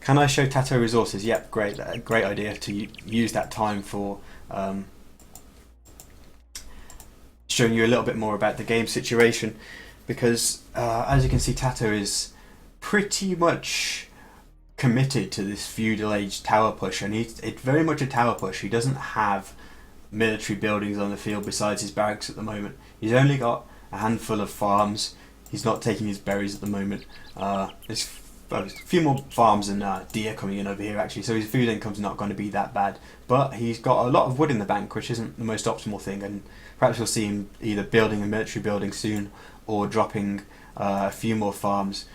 Can I show TaToH resources? Yep, great. Great idea to use that time for showing you a little bit more about the game situation, because as you can see, TaToH is pretty much committed to this feudal age tower push, and it's very much a tower push. He doesn't have military buildings on the field besides his barracks at the moment. He's only got a handful of farms. He's not taking his berries at the moment. There's a few more farms and deer coming in over here actually, so his food income's not going to be that bad. But he's got a lot of wood in the bank, which isn't the most optimal thing, and perhaps we'll see him either building a military building soon or dropping a few more farms.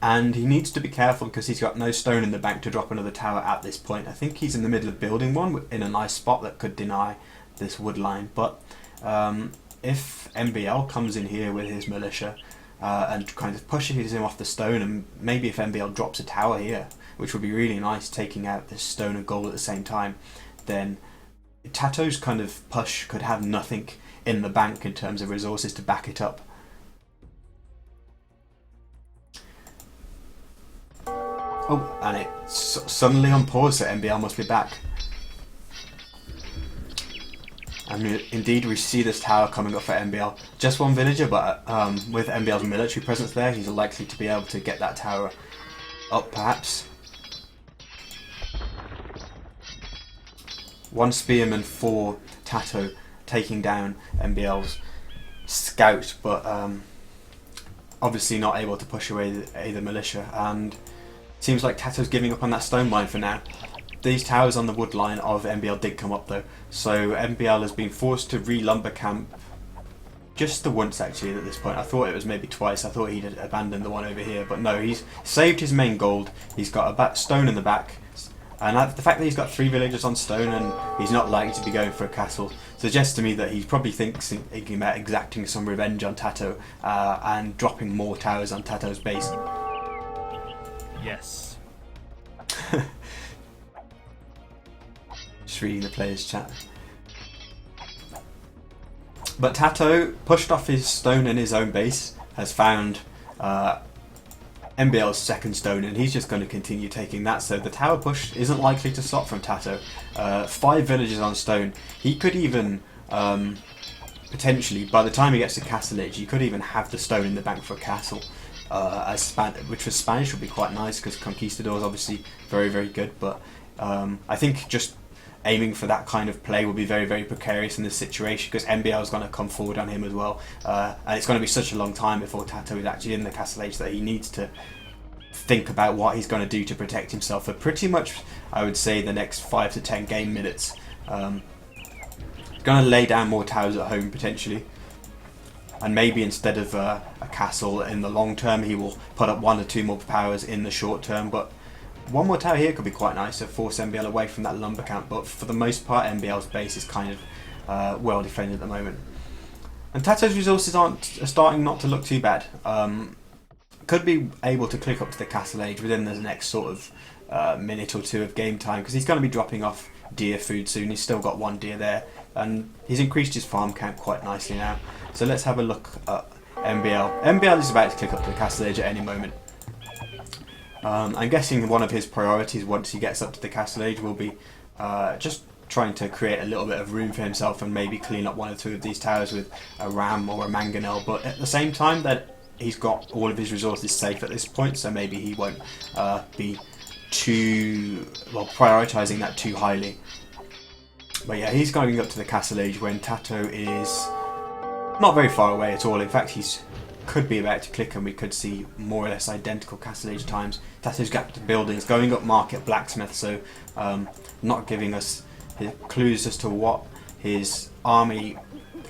And he needs to be careful because he's got no stone in the bank to drop another tower at this point. I think he's in the middle of building one in a nice spot that could deny this wood line. But if MbL comes in here with his militia and kind of pushes him off the stone, and maybe if MbL drops a tower here, which would be really nice, taking out this stone and gold at the same time, then TaToH's kind of push could have nothing in the bank in terms of resources to back it up. Oh, and it's suddenly on pause, so MbL must be back. And indeed, we see this tower coming up for MbL. Just one villager, but with MbL's military presence there, he's likely to be able to get that tower up, perhaps. One spearman for TaToH taking down MbL's scout, but obviously not able to push away the militia. And seems like TaToH's giving up on that stone mine for now. These towers on the wood line of MbL did come up though, so MbL has been forced to re-lumber camp just the once actually at this point. I thought it was maybe twice. I thought he'd abandoned the one over here, but no, he's saved his main gold. He's got a stone in the back, and the fact that he's got 3 villagers on stone and he's not likely to be going for a castle suggests to me that he probably thinking about exacting some revenge on TaToH and dropping more towers on TaToH's base. Yes. Just reading the players' chat. But TaToH, pushed off his stone in his own base, has found MbL's second stone, and he's just going to continue taking that. So the tower push isn't likely to stop from TaToH. 5 villagers on stone. He could even potentially, by the time he gets to Castle Age, he could even have the stone in the bank for a castle. Which for Spanish would be quite nice because Conquistador is obviously very, very good, but I think just aiming for that kind of play will be very, very precarious in this situation because MbL is going to come forward on him as well, and it's going to be such a long time before TaToH is actually in the Castle Age that he needs to think about what he's going to do to protect himself for pretty much, I would say, the next 5 to 10 game minutes. He's going to lay down more towers at home potentially. And maybe instead of a castle in the long term, he will put up 1 or 2 more powers in the short term. But one more tower here could be quite nice to force MbL away from that lumber camp. But for the most part, MbL's base is kind of well defended at the moment. And TaToH's resources are starting not to look too bad. Could be able to click up to the Castle Age within the next sort of minute or 2 of game time, because he's going to be dropping off deer food soon. He's still got 1 deer there, and he's increased his farm count quite nicely now. So let's have a look at MbL. MbL is about to click up to the Castle Age at any moment. I'm guessing one of his priorities once he gets up to the Castle Age will be just trying to create a little bit of room for himself and maybe clean up 1 or 2 of these towers with a ram or a mangonel. But at the same time, that he's got all of his resources safe at this point, so maybe he won't be too prioritising that too highly. But yeah, he's going up to the Castle Age when TaToH is not very far away at all. In fact, he's could be about to click and we could see more or less identical Castle Age times. TaToH's got the buildings going up market blacksmith, so not giving us clues as to what his army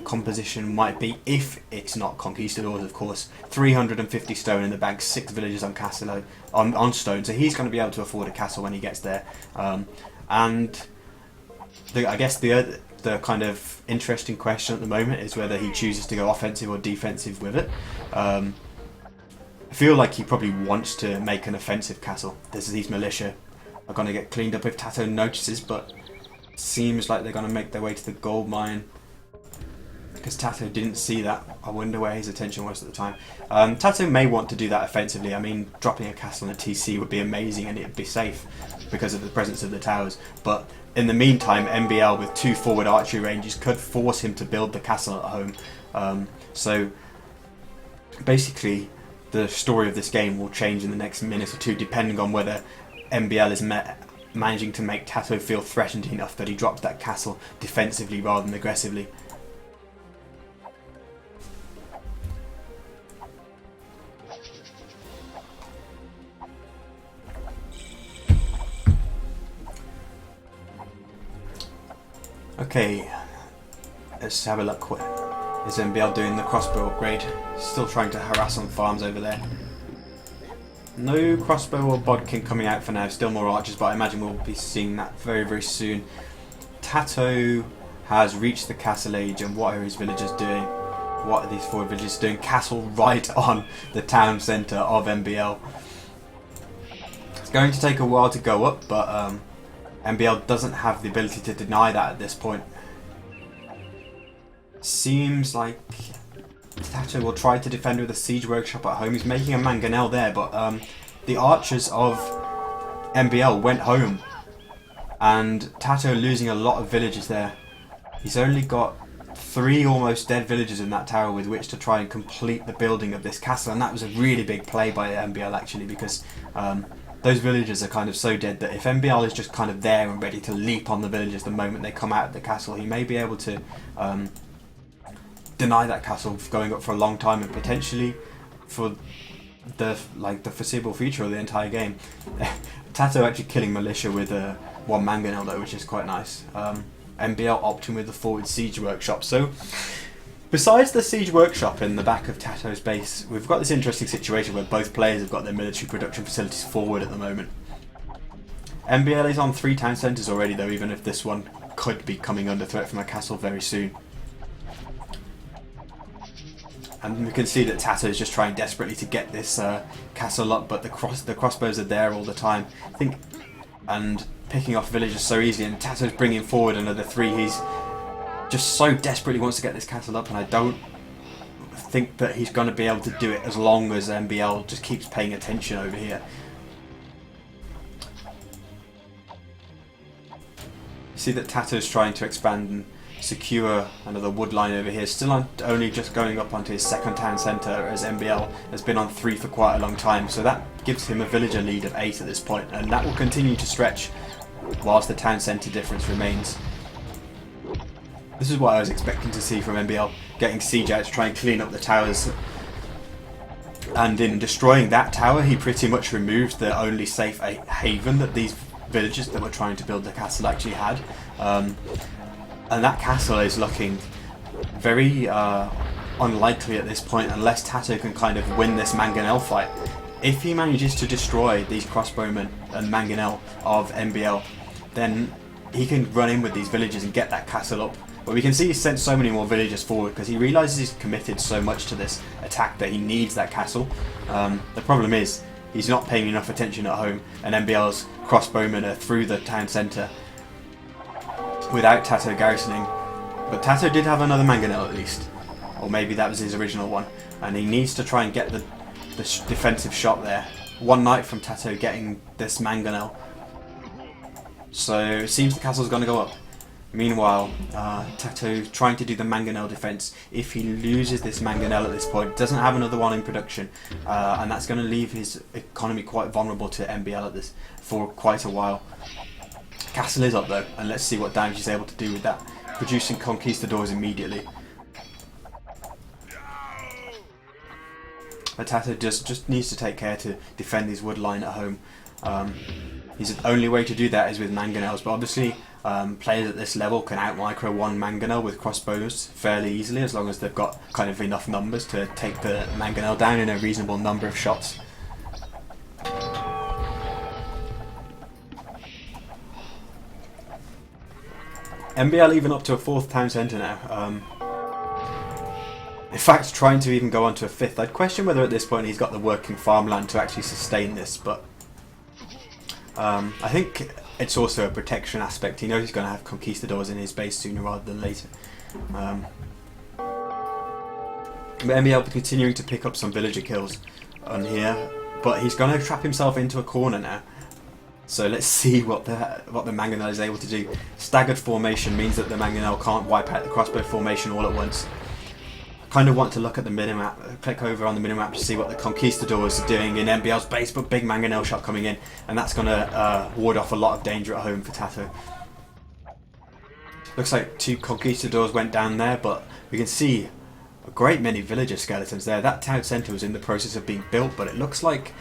composition might be if it's not Conquistadors, of course. 350 stone in the bank, 6 villages on castle on stone, so he's going to be able to afford a castle when he gets there. And I guess the kind of interesting question at the moment is whether he chooses to go offensive or defensive with it. I feel like he probably wants to make an offensive castle. These militia are going to get cleaned up if TaToH notices, but seems like they're going to make their way to the gold mine. because TaToH didn't see that. I wonder where his attention was at the time. TaToH may want to do that offensively. I mean, dropping a castle in a TC would be amazing and it'd be safe because of the presence of the towers. But in the meantime, MbL with 2 forward archery ranges could force him to build the castle at home. So basically, the story of this game will change in the next minute or two, depending on whether MbL is managing to make TaToH feel threatened enough that he drops that castle defensively rather than aggressively. Okay, let's have a look. What is MbL doing? The crossbow upgrade. Still trying to harass some farms over there. No crossbow or bodkin coming out for now. Still more archers, but I imagine we'll be seeing that very, very soon. TaToH has reached the castle age, and what are his villagers doing? What are these 4 villagers doing? Castle right on the town centre of MbL. It's going to take a while to go up, but MbL doesn't have the ability to deny that at this point. Seems like TaToH will try to defend with a siege workshop at home. He's making a mangonel there, but the archers of MbL went home, and TaToH losing a lot of villagers there. He's only got 3 almost dead villagers in that tower with which to try and complete the building of this castle, and that was a really big play by MbL actually, because those villagers are kind of so dead that if MbL is just kind of there and ready to leap on the villagers the moment they come out of the castle, he may be able to deny that castle going up for a long time and potentially for the foreseeable future of the entire game. TaToH actually killing militia with 1 mangonel though, which is quite nice. MbL opting with the forward siege workshop. So besides the siege workshop in the back of TaToH's base, we've got this interesting situation where both players have got their military production facilities forward at the moment. MbL is on 3 town centres already though, even if this one could be coming under threat from a castle very soon. And we can see that TaToH is just trying desperately to get this castle up, but the crossbows are there all the time. I think, and picking off villagers so easily, and TaToH's bringing forward another 3. He's just so desperately wants to get this castle up, and I don't think that he's going to be able to do it as long as MbL just keeps paying attention over here. See that TaToH's trying to expand and secure another wood line over here, still only just going up onto his 2nd town centre, as MbL has been on 3 for quite a long time, so that gives him a villager lead of 8 at this point, and that will continue to stretch whilst the town centre difference remains. This is what I was expecting to see from MbL, getting siege out to try and clean up the towers, and in destroying that tower he pretty much removed the only safe haven that these villagers that were trying to build the castle actually had. And that castle is looking very unlikely at this point unless TaToH can kind of win this mangonel fight. If he manages to destroy these crossbowmen and mangonel of MbL, then he can run in with these villagers and get that castle up. But we can see he's sent so many more villagers forward because he realises he's committed so much to this attack that he needs that castle. The problem is he's not paying enough attention at home, and MbL's crossbowmen are through the town centre without TaToH garrisoning. But TaToH did have another mangonel at least, or maybe that was his original one, and he needs to try and get the defensive shot there. 1 knight from TaToH getting this mangonel, so it seems the castle's going to go up. Meanwhile, TaToH trying to do the mangonel defense. If he loses this mangonel at this point, doesn't have another one in production, and that's going to leave his economy quite vulnerable to MbL at this for quite a while. Castle is up though, and let's see what damage he's able to do with that, producing conquistadors immediately. But TaToH just needs to take care to defend his wood line at home. His only way to do that is with mangonels, but obviously players at this level can out-micro 1 mangonel with crossbows fairly easily, as long as they've got kind of enough numbers to take the mangonel down in a reasonable number of shots. MbL even up to a 4th town centre now. In fact, trying to even go on to a 5th. I'd question whether at this point he's got the working farmland to actually sustain this, but I think it's also a protection aspect. He knows he's going to have conquistadors in his base sooner rather than later. MbL continuing to pick up some villager kills on here, but he's going to trap himself into a corner now. So let's see what the Mangonel is able to do. Staggered formation means that the Mangonel can't wipe out the crossbow formation all at once. I kind of want to look at the minimap, click over on the minimap to see what the Conquistadors are doing in MbL's base, but big Mangonel shot coming in, and that's going to ward off a lot of danger at home for TaToH. Looks like 2 Conquistadors went down there, but we can see a great many villager skeletons there. That town centre was in the process of being built, but it looks like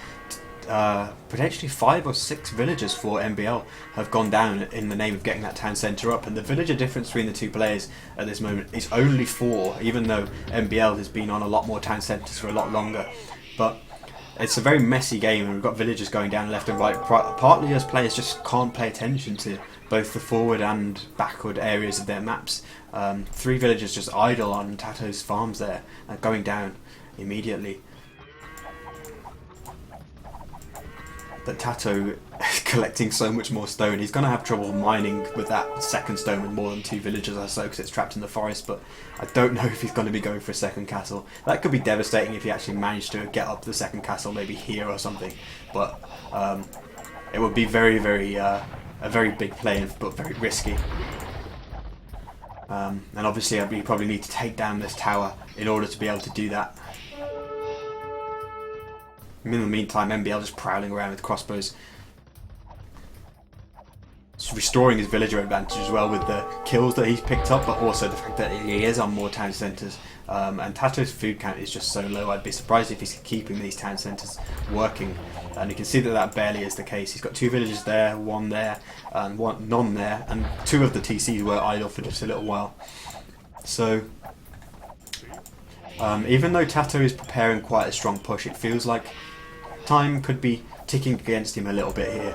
potentially 5 or 6 villagers for MbL have gone down in the name of getting that town centre up, and the villager difference between the 2 players at this moment is only 4, even though MbL has been on a lot more town centres for a lot longer. But it's a very messy game, and we've got villagers going down left and right, partly as players just can't pay attention to both the forward and backward areas of their maps. 3 villagers just idle on TaToH's farms there, going down immediately. But TaToH is collecting so much more stone. He's going to have trouble mining with that second stone with more than 2 villagers or so, because it's trapped in the forest, but I don't know if he's going to be going for a second castle. That could be devastating if he actually managed to get up the second castle, maybe here or something. But it would be very, very a very big play, but very risky. And obviously we probably need to take down this tower in order to be able to do that. In the meantime, MbL just prowling around with crossbows. It's restoring his villager advantage as well with the kills that he's picked up, but also the fact that he is on more town centres. And TaToH's food count is just so low. I'd be surprised if he's keeping these town centres working. And you can see that that barely is the case. He's got 2 villagers there, 1 there, and none there. And 2 of the TCs were idle for just a little while. So even though TaToH is preparing quite a strong push, it feels like time could be ticking against him a little bit here.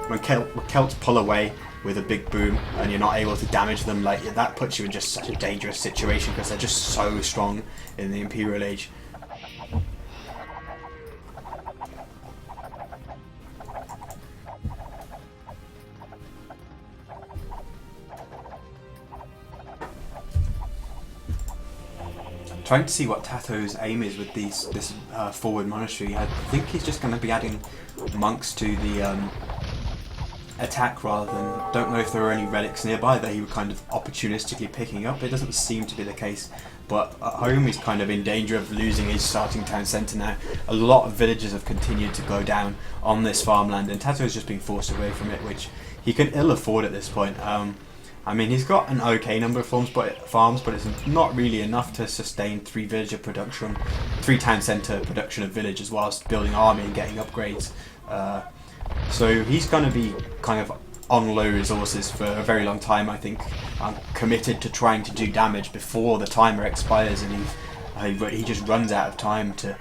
When Celts pull away with a big boom and you're not able to damage them, like that puts you in just such a dangerous situation, because they're just so strong in the Imperial Age. Trying to see what TaToH's aim is with this forward monastery. I think he's just going to be adding monks to the attack rather than... Don't know if there are any relics nearby that he would kind of opportunistically picking up. It doesn't seem to be the case. But at home he's kind of in danger of losing his starting town centre now. A lot of villagers have continued to go down on this farmland, and TaToH is just being forced away from it, which he can ill afford at this point. I mean, he's got an okay number of farms, but it's not really enough to sustain 3 villager production, 3 town centre production of villagers whilst building army and getting upgrades. So he's going to be kind of on low resources for a very long time, I think. I'm committed to trying to do damage before the timer expires, and he just runs out of time to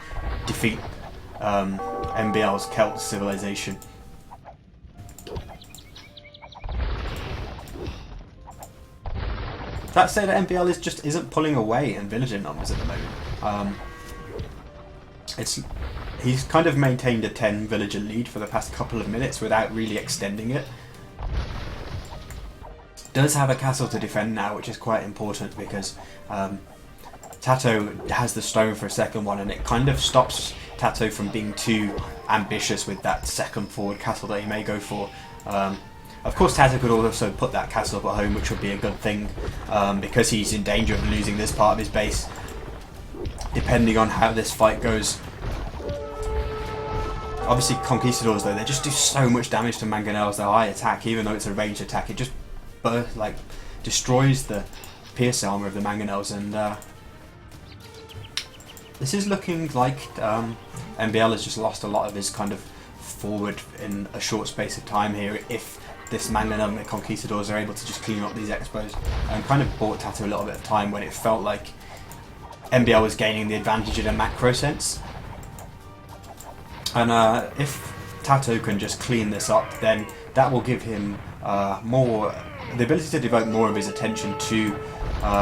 defeat MbL's Celt civilization. That said, MbL just isn't pulling away in villager numbers at the moment. He's kind of maintained a 10 villager lead for the past couple of minutes without really extending it. Does have a castle to defend now, which is quite important, because TaToH has the stone for a second one, and it kind of stops TaToH from being too ambitious with that second forward castle that he may go for. Of course, TaToH could also put that castle up at home, which would be a good thing, because he's in danger of losing this part of his base, depending on how this fight goes. Obviously, Conquistadors, though, they just do so much damage to Mangonels. Their high attack, even though it's a ranged attack, it just destroys the pierce armor of the Mangonels, and this is looking like MbL has just lost a lot of his kind of forward in a short space of time here. If this Mangonel and the Conquistadors are able to just clean up these expos, and kind of bought TaToH a little bit of time when it felt like MbL was gaining the advantage in a macro sense. And if TaToH can just clean this up, then that will give him the ability to devote more of his attention to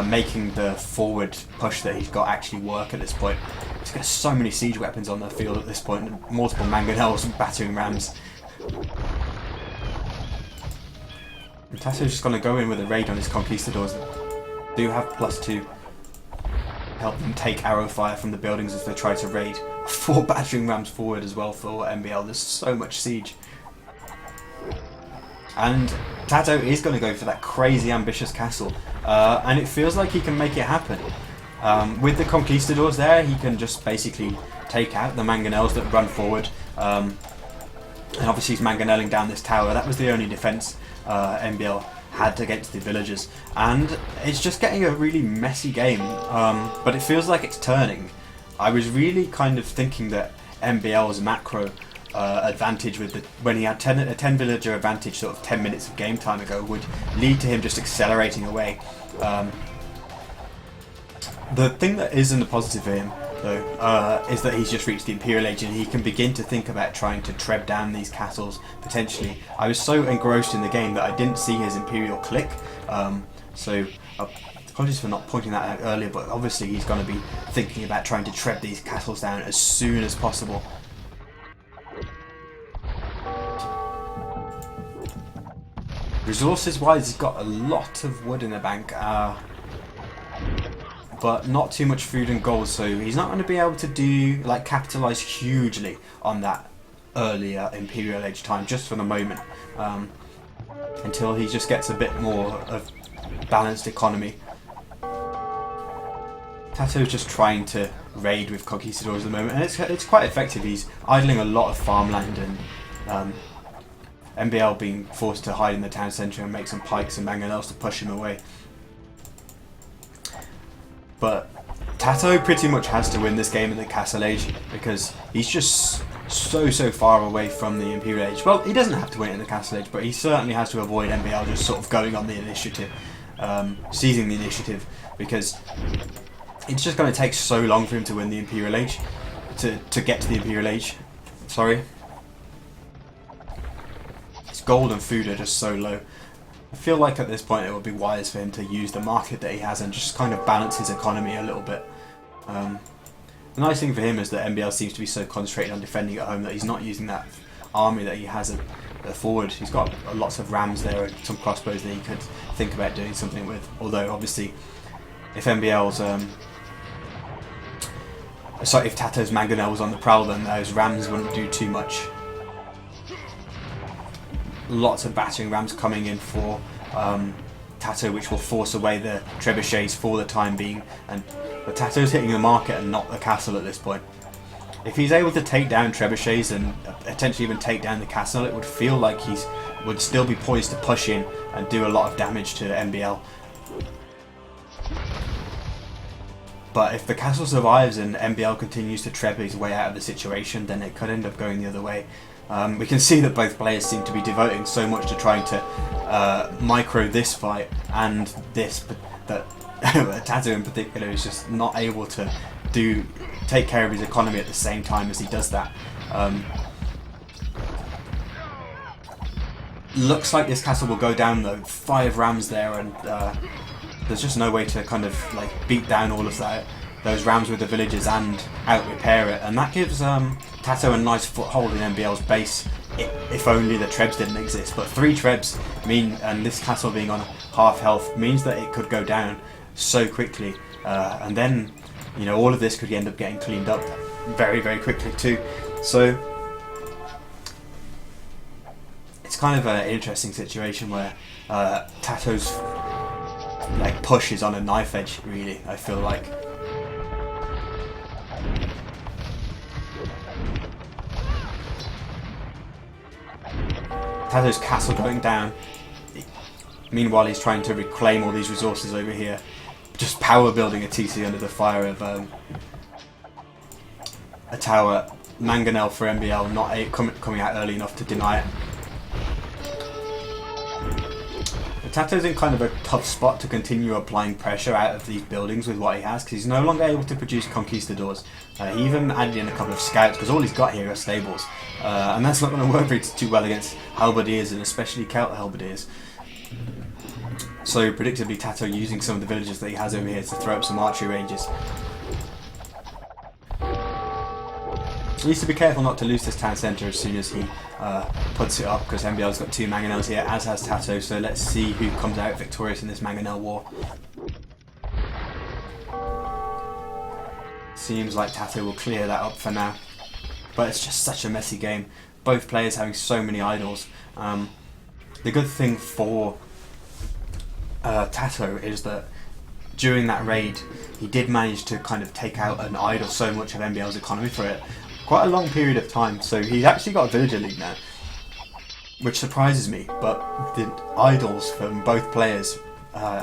making the forward push that he's got actually work at this point. He's got so many siege weapons on the field at this point, multiple Mangonels and battering rams. And TaToH's just going to go in with a raid on his Conquistadors that do have +2. help them take arrow fire from the buildings as they try to raid. 4 battering rams forward as well for MbL. There's so much siege. And TaToH is going to go for that crazy ambitious castle, and it feels like he can make it happen. With the Conquistadors there, he can just basically take out the mangonels that run forward, and obviously he's mangonelling down this tower. That was the only defense MbL had against the villagers, and it's just getting a really messy game, but it feels like it's turning. I was really kind of thinking that MbL's macro advantage with when he had a 10 villager advantage sort of 10 minutes of game time ago would lead to him just accelerating away. The thing that isn't a positive for him though is that he's just reached the Imperial Age and he can begin to think about trying to tread down these castles potentially. I was so engrossed in the game that I didn't see his Imperial click, so apologies for not pointing that out earlier, but obviously he's going to be thinking about trying to tread these castles down as soon as possible. Resources wise, he's got a lot of wood in the bank, but not too much food and gold, so he's not going to be able to do capitalise hugely on that earlier Imperial Age time just for the moment, until he just gets a bit more of balanced economy. TaToH's just trying to raid with Conquistadors at the moment, and it's quite effective. He's idling a lot of farmland, and MbL being forced to hide in the town centre and make some pikes and mangonels to push him away. But TaToH pretty much has to win this game in the Castle Age because he's just so far away from the Imperial Age. Well, he doesn't have to win it in the Castle Age, but he certainly has to avoid MbL just sort of going on the initiative, seizing the initiative, because it's just going to take so long for him to win the Imperial Age, to get to the Imperial Age. Sorry. His gold and food are just so low. I feel like at this point it would be wise for him to use the market that he has and just kind of balance his economy a little bit. The nice thing for him is that MbL seems to be so concentrated on defending at home that he's not using that army that he has at forward. He's got lots of rams there and some crossbows that he could think about doing something with. Although obviously, if MbL's if TaToH's mangonel was on the prowl, then those rams wouldn't do too much. Lots of battering rams coming in for TaToH, which will force away the trebuchets for the time being, but TaToH's hitting the market and not the castle at this point. If he's able to take down trebuchets and potentially even take down the castle, it would feel like he would still be poised to push in and do a lot of damage to MbL. But if the castle survives and MbL continues to treb his way out of the situation, then it could end up going the other way. We can see that both players seem to be devoting so much to trying to micro this fight and this, but that TaToH in particular is just not able to take care of his economy at the same time as he does that. Looks like this castle will go down though. 5 rams there, and there's just no way to kind of beat down all of those rams with the villagers and out repair it, and that gives TaToH a nice foothold in MbL's base, if only the trebs didn't exist. But 3 trebs mean, and this castle being on half health, means that it could go down so quickly, and then all of this could end up getting cleaned up very quickly too. So it's kind of an interesting situation where TaToH's push is on a knife edge, really, I feel like. TaToH's castle going down. Meanwhile, he's trying to reclaim all these resources over here. Just power building a TC under the fire of a tower. Mangonel for MbL, not coming out early enough to deny it. TaToH's in kind of a tough spot to continue applying pressure out of these buildings with what he has, because he's no longer able to produce Conquistadors. He even added in a couple of scouts, because all he's got here are stables, and that's not going to work too well against halberdiers, and especially Celt halberdiers. So predictably, TaToH using some of the villages that he has over here to throw up some archery ranges. He needs to be careful not to lose this town centre as soon as he puts it up, because MbL's got 2 mangonels here, as has TaToH, so let's see who comes out victorious in this mangonel war. Seems like TaToH will clear that up for now. But it's just such a messy game. Both players having so many idols. The good thing for TaToH is that during that raid, he did manage to kind of take out and idle so much of MbL's economy for it. Quite a long period of time. So he's actually got a villager league now, which surprises me. But the idols from both players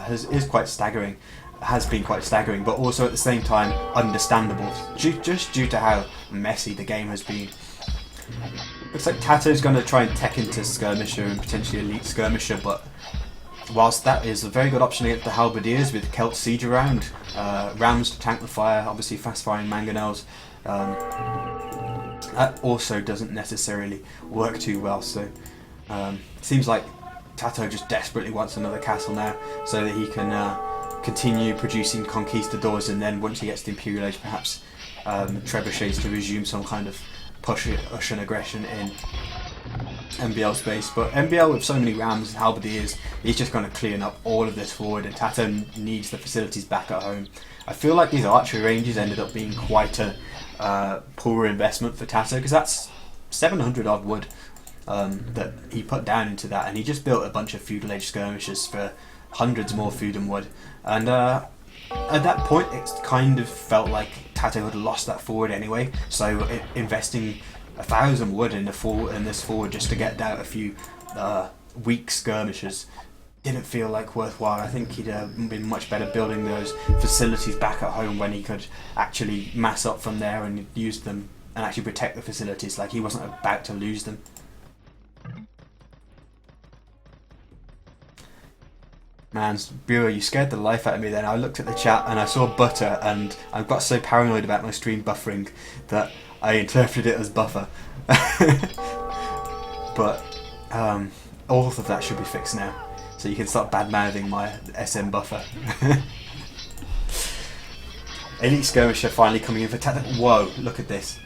is quite staggering. Has been quite staggering, but also at the same time understandable, just due to how messy the game has been. Looks like TaToH's going to try and tech into Skirmisher and potentially Elite Skirmisher, but whilst that is a very good option against the Halberdiers with Celt Siege around, Rams to tank the fire, obviously fast firing mangonels, that also doesn't necessarily work too well. So seems like TaToH just desperately wants another castle now so that he can continue producing conquistadors, and then once he gets to Imperial Age, perhaps trebuchets to resume some kind of push and aggression in MbL space. But MbL with so many rams and halberdiers, he's just going to clean up all of this forward, and TaToH needs the facilities back at home. I feel like these archery ranges ended up being quite a poor investment for TaToH, because that's 700 odd wood that he put down into that, and he just built a bunch of feudal age skirmishers for hundreds more food and wood. And at that point it kind of felt like TaToH had lost that forward anyway, so investing 1,000 wood in this forward just to get down a few weak skirmishers didn't feel like worthwhile. I think he'd been much better building those facilities back at home when he could actually mass up from there and use them and actually protect the facilities, like he wasn't about to lose them. Man, Brewer, you scared the life out of me then. I looked at the chat and I saw butter, and I got so paranoid about my stream buffering that I interpreted it as buffer. But all of that should be fixed now, so you can start bad-mouthing my SM buffer. Elite Skirmisher finally coming in for TaToH. Whoa, look at this.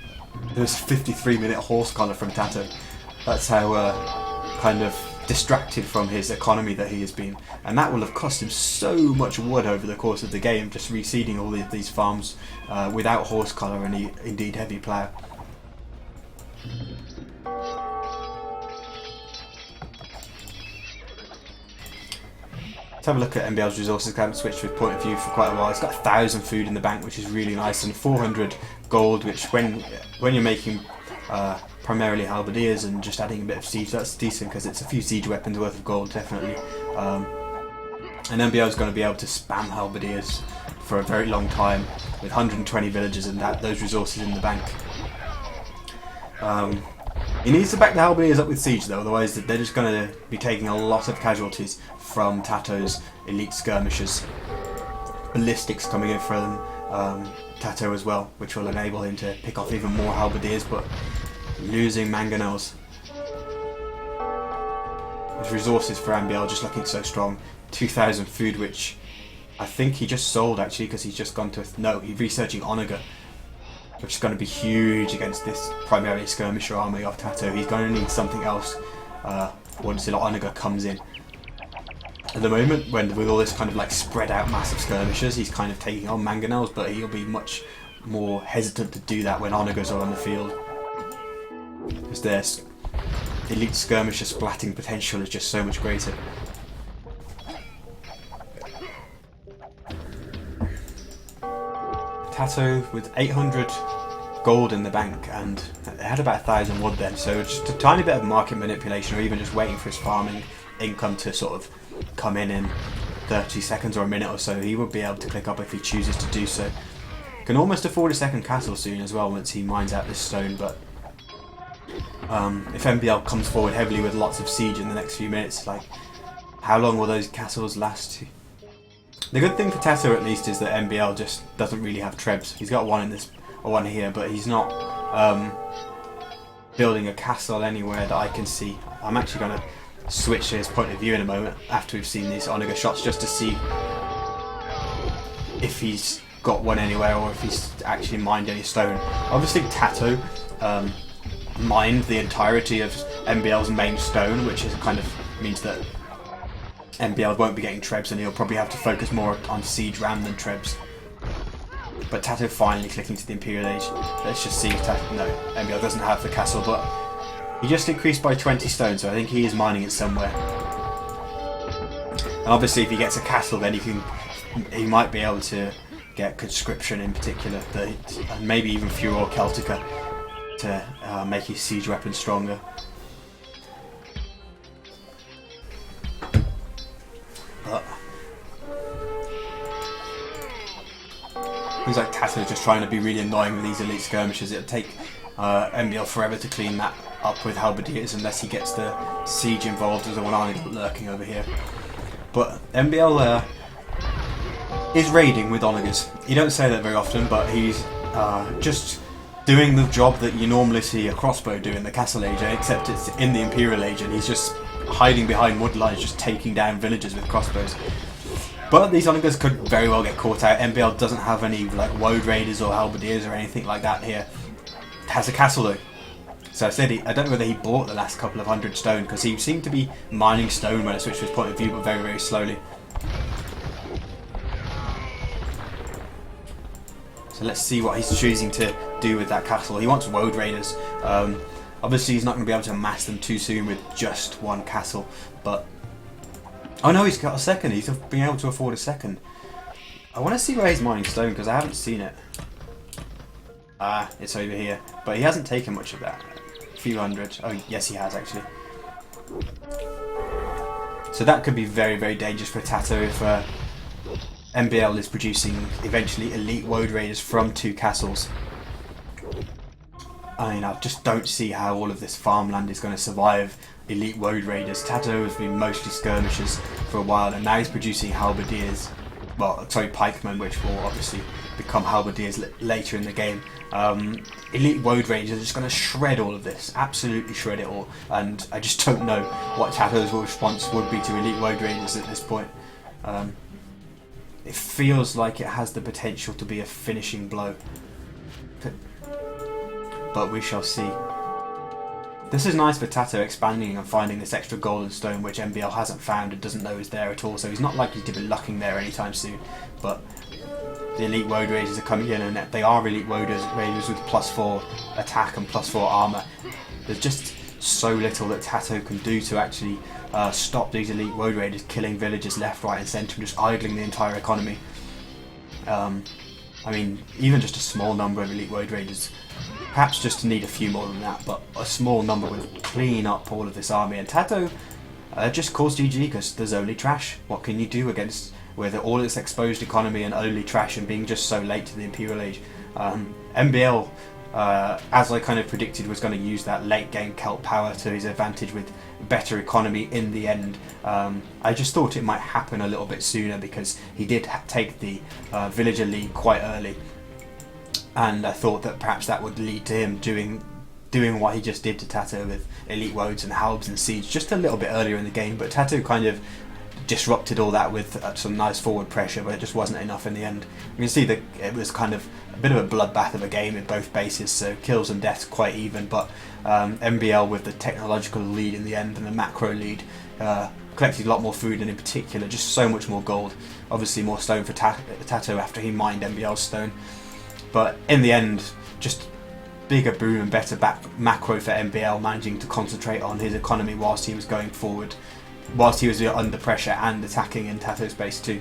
There was a 53-minute horse collar from TaToH. That's how kind of distracted from his economy that he has been, and that will have cost him so much wood over the course of the game, just reseeding all these farms without horse collar and indeed heavy plough. Let's have a look at MbL's resources. I haven't switched with point of view for quite a while. It's got 1,000 food in the bank, which is really nice, and 400 gold, which when you're making primarily halberdiers and just adding a bit of siege, that's decent, because it's a few siege weapons worth of gold, definitely. And MbL is going to be able to spam halberdiers for a very long time with 120 villagers and those resources in the bank. He needs to back the halberdiers up with siege though, otherwise they're just going to be taking a lot of casualties from TaToH's elite skirmishers. Ballistics coming in from TaToH as well, which will enable him to pick off even more halberdiers, but losing mangonels. His resources for MbL just looking so strong. 2,000 food, which I think he just sold actually, because he's just gone to he's researching Onager, which is going to be huge against this primarily skirmisher army of TaToH. He's going to need something else once Onager comes in. At the moment, with all this kind of like spread out massive skirmishers, he's kind of taking on mangonels, but he'll be much more hesitant to do that when Onagers are on the field, because their elite skirmisher splatting potential is just so much greater. TaToH with 800 gold in the bank, and it had about 1,000 wood then, so just a tiny bit of market manipulation, or even just waiting for his farming income to sort of come in 30 seconds or a minute or so. He would be able to click up if he chooses to do so. Can almost afford a second castle soon as well once he mines out this stone, but if MbL comes forward heavily with lots of siege in the next few minutes, like, how long will those castles last? The good thing for TaToH at least is that MbL just doesn't really have trebs. He's got one in this, or one here, but he's not building a castle anywhere that I can see. I'm actually going to switch to his point of view in a moment after we've seen these Onager shots, just to see if he's got one anywhere or if he's actually mined any stone. Obviously TaToH mined the entirety of MbL's main stone, which is kind of means that MbL won't be getting trebs, and he'll probably have to focus more on siege ram than trebs. But TaToH finally clicking to the Imperial Age. Let's just see if no, MbL doesn't have the castle, but he just increased by 20 stone, so I think he is mining it somewhere. And obviously if he gets a castle, then he might be able to get conscription in particular, and maybe even Furor Celtica to make his siege weapon stronger. But things like TaToH just trying to be really annoying with these elite skirmishes. It'll take MbL forever to clean that up with halberdiers unless he gets the siege involved. There's one army lurking over here. But MbL is raiding with onagers. You don't say that very often, but he's just doing the job that you normally see a crossbow do in the Castle Age, except it's in the Imperial Age, and he's just hiding behind wood lines, just taking down villagers with crossbows. But these onagers could very well get caught out. MbL doesn't have any like woad raiders or halberdiers or anything like that here. It has a castle though. So I said I don't know whether he bought the last couple of 100 stone, because he seemed to be mining stone when I switched his point of view, but very, very slowly. So let's see what he's choosing to do with that castle. He wants woad raiders. Obviously he's not going to be able to amass them too soon with just one castle, but oh no, he's got a second. He's being able to afford a second. I want to see where he's mining stone, because I haven't seen it. Ah, it's over here. But he hasn't taken much of that. A few hundred. Oh, yes, he has, actually. So that could be very, very dangerous for TaToH if MbL is producing eventually elite woad raiders from 2 castles. I mean, I just don't see how all of this farmland is going to survive elite woad raiders. TaToH has been mostly skirmishers for a while, and now he's producing halberdiers. Well, sorry, pikemen, which will obviously become halberdiers later in the game. Elite woad raiders are just going to shred all of this, absolutely shred it all, and I just don't know what TaToH's response would be to elite woad raiders at this point. It feels like it has the potential to be a finishing blow, but we shall see. This is nice for TaToH expanding and finding this extra golden stone, which MbL hasn't found and doesn't know is there at all, so he's not likely to be lucking there anytime soon. But the elite woad raiders are coming in, and they are elite woad raiders with +4 attack and +4 armor. There's just so little that TaToH can do to actually stop these elite woad raiders killing villagers left, right and centre and just idling the entire economy. I mean, even just a small number of elite woad raiders, perhaps just need a few more than that, but a small number would clean up all of this army. And TaToH just calls GG because there's only trash. What can you do against with all its exposed economy and only trash and being just so late to the Imperial Age? MbL, as I kind of predicted, was going to use that late game Celt power to his advantage with better economy in the end. I just thought it might happen a little bit sooner because he did take the villager lead quite early, and I thought that perhaps that would lead to him doing what he just did to TaToH with elite woads and halbs and siege just a little bit earlier in the game. But TaToH kind of disrupted all that with some nice forward pressure, but it just wasn't enough in the end. You can see that it was kind of a bit of a bloodbath of a game in both bases, so kills and deaths quite even, but MbL with the technological lead in the end and the macro lead collected a lot more food, and in particular just so much more gold. Obviously more stone for TaToH after he mined MbL's stone, but in the end just bigger boom and better macro for MbL, managing to concentrate on his economy whilst he was going forward, whilst he was under pressure and attacking in TaToH's base too.